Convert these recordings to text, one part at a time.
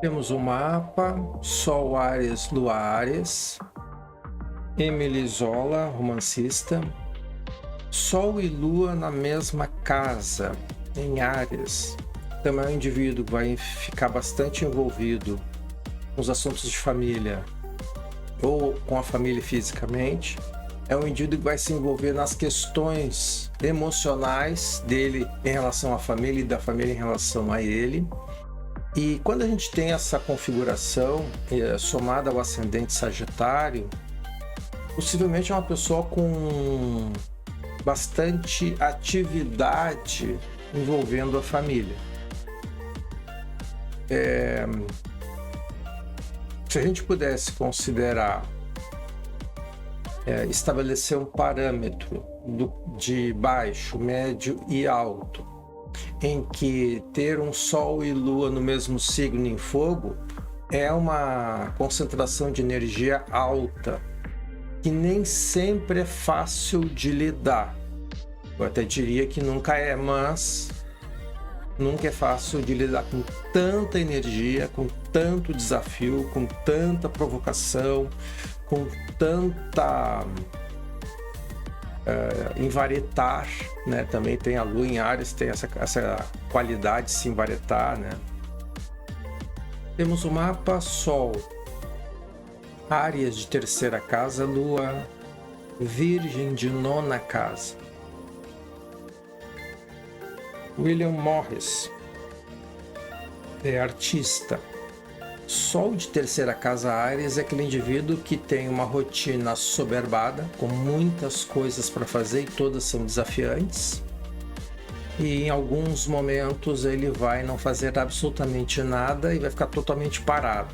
Temos o mapa, Sol Áries, Lua Áries, Emily Zola, romancista, Sol e Lua na mesma casa, em Áries. Também é um indivíduo que vai ficar bastante envolvido com os assuntos de família ou com a família fisicamente. É um indivíduo que vai se envolver nas questões emocionais dele em relação à família e da família em relação a ele. E quando a gente tem essa configuração somada ao ascendente Sagitário, possivelmente é uma pessoa com bastante atividade envolvendo a família. Se a gente pudesse considerar, estabelecer um parâmetro de baixo, médio e alto, em que ter um Sol e Lua no mesmo signo em fogo é uma concentração de energia alta, que nem sempre é fácil de lidar. Eu até diria que nunca é, mas nunca é fácil de lidar com tanta energia, com tanto desafio, com tanta provocação, com tanta invaretar, né? Também tem a Lua em Áries, tem essa qualidade de se invaretar, né? Temos o mapa Sol, Áries de terceira casa, Lua Virgem de nona casa. William Morris é artista. Sol de terceira casa Áries é aquele indivíduo que tem uma rotina assoberbada, com muitas coisas para fazer e todas são desafiantes. E em alguns momentos ele vai não fazer absolutamente nada e vai ficar totalmente parado.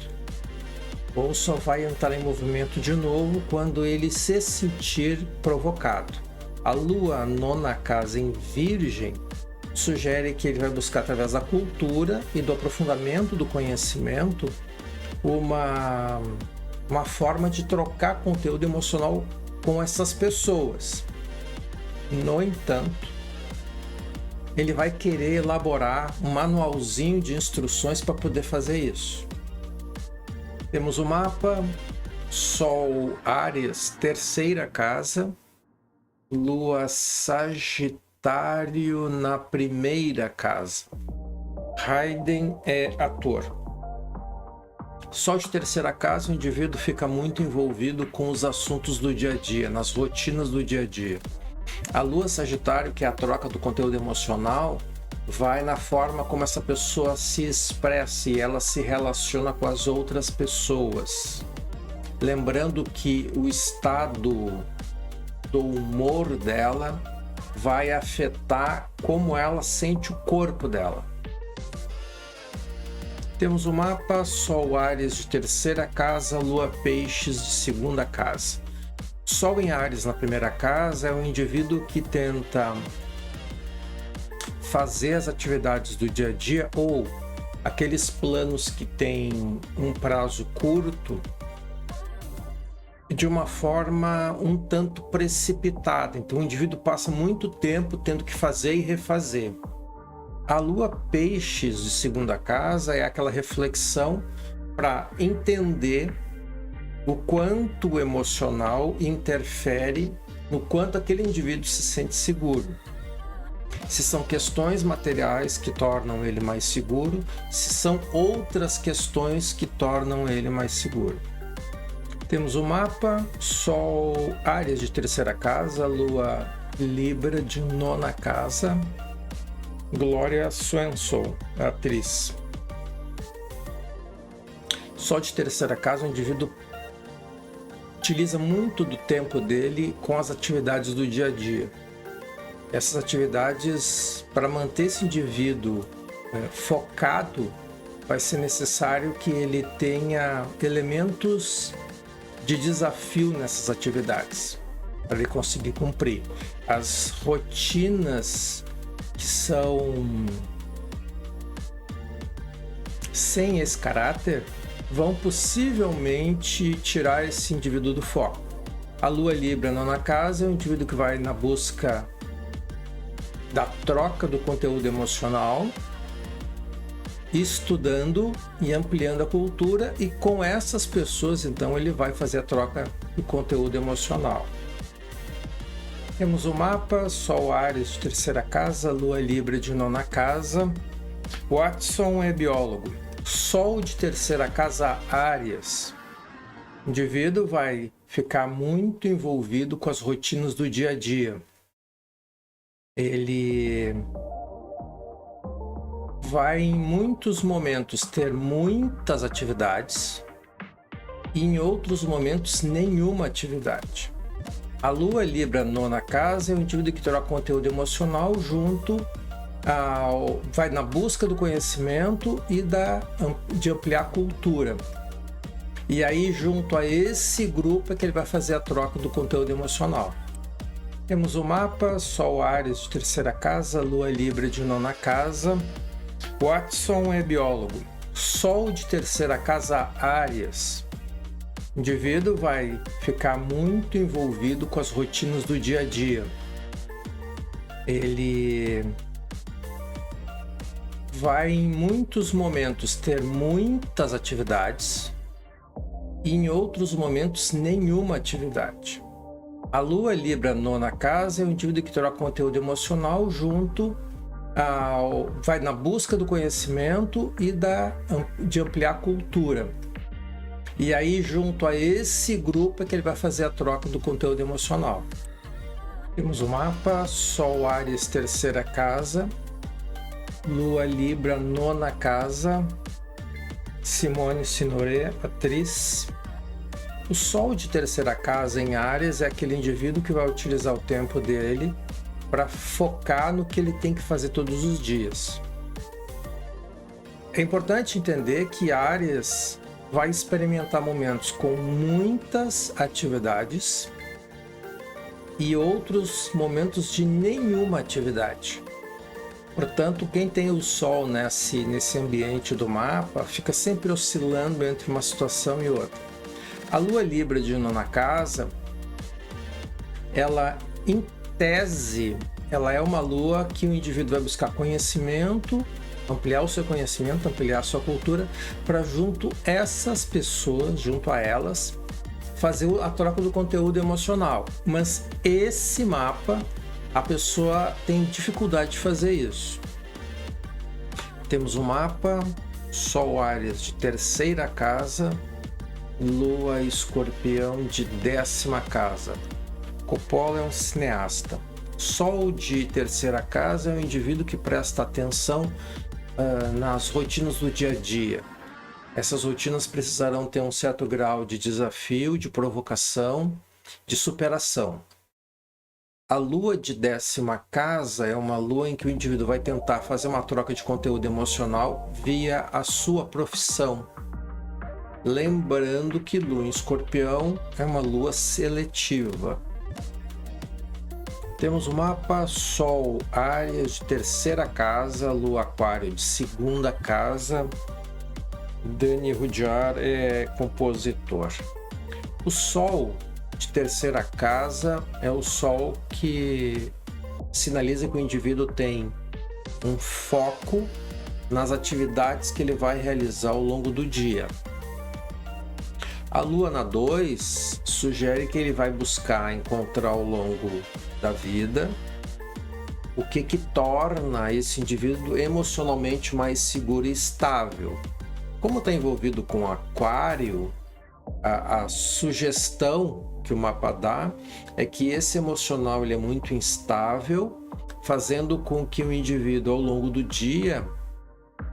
Ou só vai entrar em movimento de novo quando ele se sentir provocado. A Lua nona casa em Virgem sugere que ele vai buscar, através da cultura e do aprofundamento do conhecimento, uma forma de trocar conteúdo emocional com essas pessoas. No entanto, ele vai querer elaborar um manualzinho de instruções para poder fazer isso. Temos o mapa Sol Áries, terceira casa, Lua Sagitário na primeira casa. Haydn é ator. Sol de terceira casa, o indivíduo fica muito envolvido com os assuntos do dia a dia, nas rotinas do dia a dia. A Lua Sagitário, que é a troca do conteúdo emocional, vai na forma como essa pessoa se expressa e ela se relaciona com as outras pessoas. Lembrando que o estado do humor dela vai afetar como ela sente o corpo dela. Temos o mapa Sol Áries de terceira casa, Lua Peixes de segunda casa. Sol em Áries na primeira casa é um indivíduo que tenta fazer as atividades do dia a dia ou aqueles planos que têm um prazo curto de uma forma um tanto precipitada. Então o indivíduo passa muito tempo tendo que fazer e refazer. A Lua Peixes de segunda casa é aquela reflexão para entender o quanto o emocional interfere no quanto aquele indivíduo se sente seguro. Se são questões materiais que tornam ele mais seguro, se são outras questões que tornam ele mais seguro. Temos o mapa Sol Áries de terceira casa, Lua Libra de nona casa, Gloria Swanson, atriz. Sol de terceira casa, o indivíduo utiliza muito do tempo dele com as atividades do dia a dia. Essas atividades, para manter esse indivíduo focado, vai ser necessário que ele tenha elementos de desafio nessas atividades, para ele conseguir cumprir. As rotinas que são sem esse caráter vão possivelmente tirar esse indivíduo do foco. A Lua Libra nona casa é um indivíduo que vai na busca da troca do conteúdo emocional estudando e ampliando a cultura, e com essas pessoas então ele vai fazer a troca do conteúdo emocional. Temos o mapa: Sol Áries de terceira casa, Lua Libra de nona casa. Watson é biólogo. Sol de terceira casa, Áries. O indivíduo vai ficar muito envolvido com as rotinas do dia a dia. Ele vai em muitos momentos ter muitas atividades e em outros momentos nenhuma atividade. A Lua Libra nona casa é o indivíduo que troca conteúdo emocional vai na busca do conhecimento e de ampliar a cultura. E aí, junto a esse grupo, é que ele vai fazer a troca do conteúdo emocional. Temos o mapa: Sol Áries de terceira casa, Lua Libra de nona casa. Watson é biólogo. Sol de terceira casa, Áries. O indivíduo vai ficar muito envolvido com as rotinas do dia a dia. Ele vai em muitos momentos ter muitas atividades e em outros momentos nenhuma atividade. A Lua Libra nona casa é o indivíduo que troca conteúdo emocional vai na busca do conhecimento e de ampliar a cultura. E aí, junto a esse grupo, é que ele vai fazer a troca do conteúdo emocional. Temos o mapa: Sol Áries terceira casa, Lua Libra nona casa. Simone Signoret, atriz. O Sol de terceira casa em Áries é aquele indivíduo que vai utilizar o tempo dele para focar no que ele tem que fazer todos os dias. É importante entender que Áries vai experimentar momentos com muitas atividades e outros momentos de nenhuma atividade. Portanto, quem tem o Sol nesse ambiente do mapa fica sempre oscilando entre uma situação e outra. A Lua Libra de nona casa, ela, em tese, ela é uma lua que o indivíduo vai buscar conhecimento, ampliar o seu conhecimento, ampliar a sua cultura, para junto a elas, fazer a troca do conteúdo emocional. Mas esse mapa, a pessoa tem dificuldade de fazer isso. Temos um mapa: Sol Áries de terceira casa, Lua Escorpião de décima casa. Coppola é um cineasta. Sol de terceira casa é um indivíduo que presta atenção nas rotinas do dia a dia. Essas rotinas precisarão ter um certo grau de desafio, de provocação, de superação. A Lua de décima casa é uma lua em que o indivíduo vai tentar fazer uma troca de conteúdo emocional via a sua profissão. Lembrando que Lua em Escorpião é uma lua seletiva. Temos o mapa: Sol Áries de terceira casa, Lua Aquário de segunda casa. Dani Rudyard é compositor. O Sol de terceira casa é o Sol que sinaliza que o indivíduo tem um foco nas atividades que ele vai realizar ao longo do dia. A Lua na 2 sugere que ele vai buscar encontrar ao longo da vida o que torna esse indivíduo emocionalmente mais seguro e estável. Como está envolvido com Aquário, a sugestão que o mapa dá é que esse emocional ele é muito instável, fazendo com que o indivíduo ao longo do dia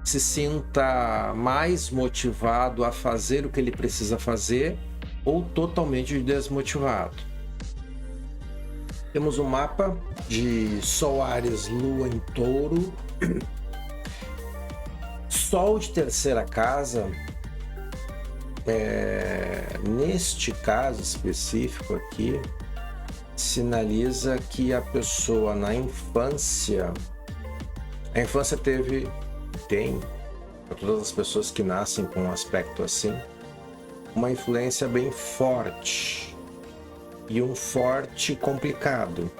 se sinta mais motivado a fazer o que ele precisa fazer ou totalmente desmotivado. Temos um mapa de Sol Áries, Lua em Touro. Sol de terceira casa, neste caso específico aqui, sinaliza que a pessoa na infância, a infância tem, para todas as pessoas que nascem com um aspecto assim, uma influência bem forte e um forte complicado.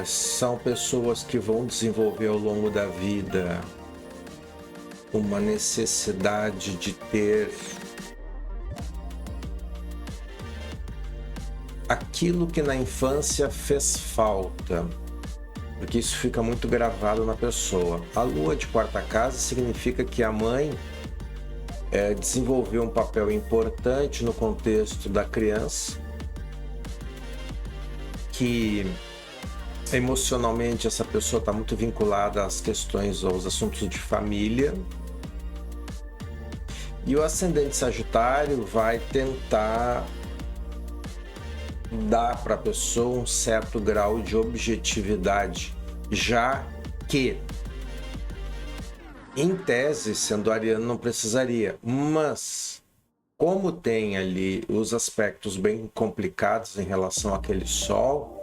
São pessoas que vão desenvolver ao longo da vida uma necessidade de ter aquilo que na infância fez falta, porque isso fica muito gravado na pessoa. A lua de quarta casa significa que a mãe desenvolveu um papel importante no contexto da criança, que emocionalmente essa pessoa está muito vinculada às questões, aos assuntos de família. E o ascendente Sagitário vai tentar dar para a pessoa um certo grau de objetividade, já que, em tese, sendo ariano, não precisaria, mas como tem ali os aspectos bem complicados em relação àquele Sol,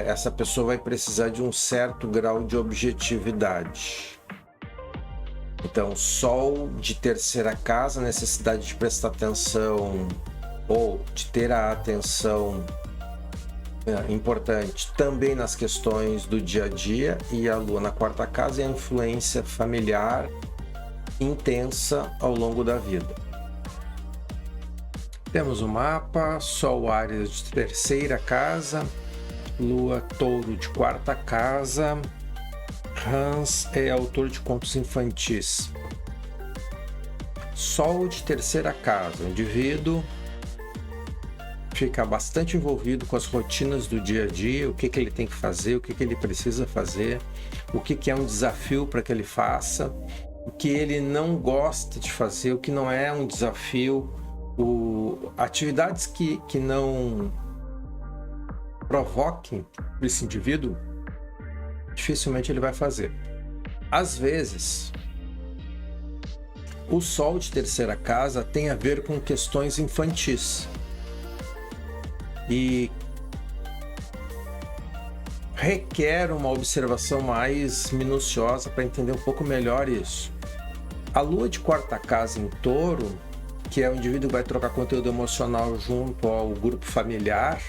essa pessoa vai precisar de um certo grau de objetividade. Então, Sol de terceira casa, necessidade de prestar atenção ou de ter a atenção importante também nas questões do dia a dia, e a Lua na quarta casa é a influência familiar intensa ao longo da vida. Temos o mapa, Sol Áries de terceira casa, Lua Touro de quarta casa. Hans é autor de contos infantis. Sol de terceira casa, o indivíduo fica bastante envolvido com as rotinas do dia a dia, o que ele tem que fazer, o que ele precisa fazer, o que é um desafio para que ele faça, o que ele não gosta de fazer, o que não é um desafio, atividades que não provoquem esse indivíduo, dificilmente ele vai fazer. Às vezes, o Sol de terceira casa tem a ver com questões infantis e requer uma observação mais minuciosa para entender um pouco melhor isso. A Lua de quarta casa em Touro, que é o indivíduo que vai trocar conteúdo emocional junto ao grupo familiar,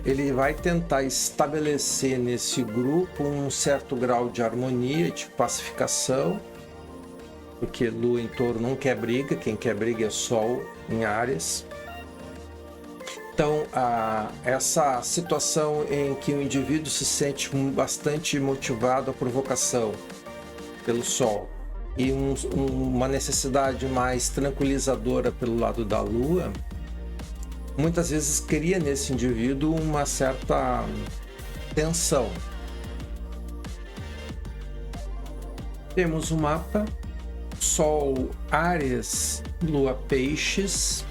ele vai tentar estabelecer nesse grupo um certo grau de harmonia, de pacificação, porque Lua em Touro não quer briga, quem quer briga é Sol em Áries. Então, essa situação em que o indivíduo se sente bastante motivado à provocação pelo Sol e uma necessidade mais tranquilizadora pelo lado da Lua, muitas vezes cria nesse indivíduo uma certa tensão. Temos o mapa, Sol Áries, Lua Peixes.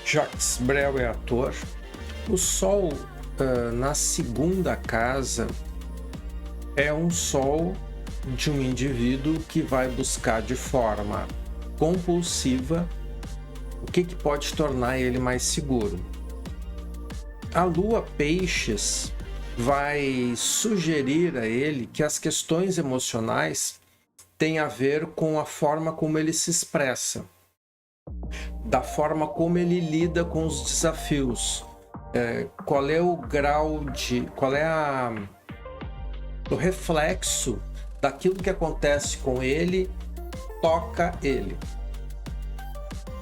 Jacques Brel é ator. O Sol na segunda casa é um Sol de um indivíduo que vai buscar de forma compulsiva o que pode tornar ele mais seguro. A Lua Peixes vai sugerir a ele que as questões emocionais têm a ver com a forma como ele se expressa, da forma como ele lida com os desafios, qual é o grau de, o reflexo daquilo que acontece com ele, toca ele.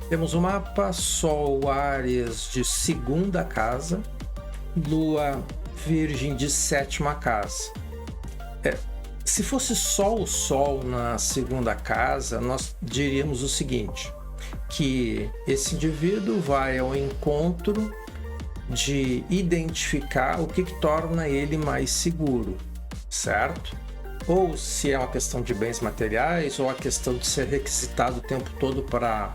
Temos o mapa, Sol Áries de segunda casa, Lua Virgem de sétima casa. Se fosse só o Sol na segunda casa, nós diríamos o seguinte, que esse indivíduo vai ao encontro de identificar o que torna ele mais seguro, certo? Ou se é uma questão de bens materiais, ou a questão de ser requisitado o tempo todo para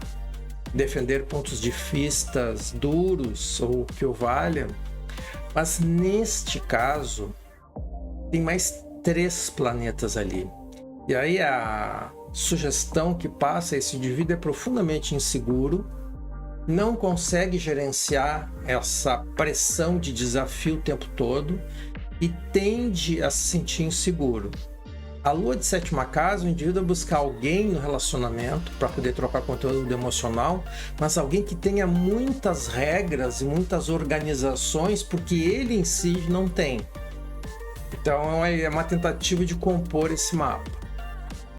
defender pontos de vistas duros ou que o valham. Mas neste caso, tem mais 3 planetas ali. E aí a sugestão que passa, esse indivíduo é profundamente inseguro, não consegue gerenciar essa pressão de desafio o tempo todo e tende a se sentir inseguro. A lua de sétima casa, o indivíduo vai buscar alguém no relacionamento para poder trocar conteúdo emocional, mas alguém que tenha muitas regras e muitas organizações, porque ele em si não tem. Então é uma tentativa de compor esse mapa.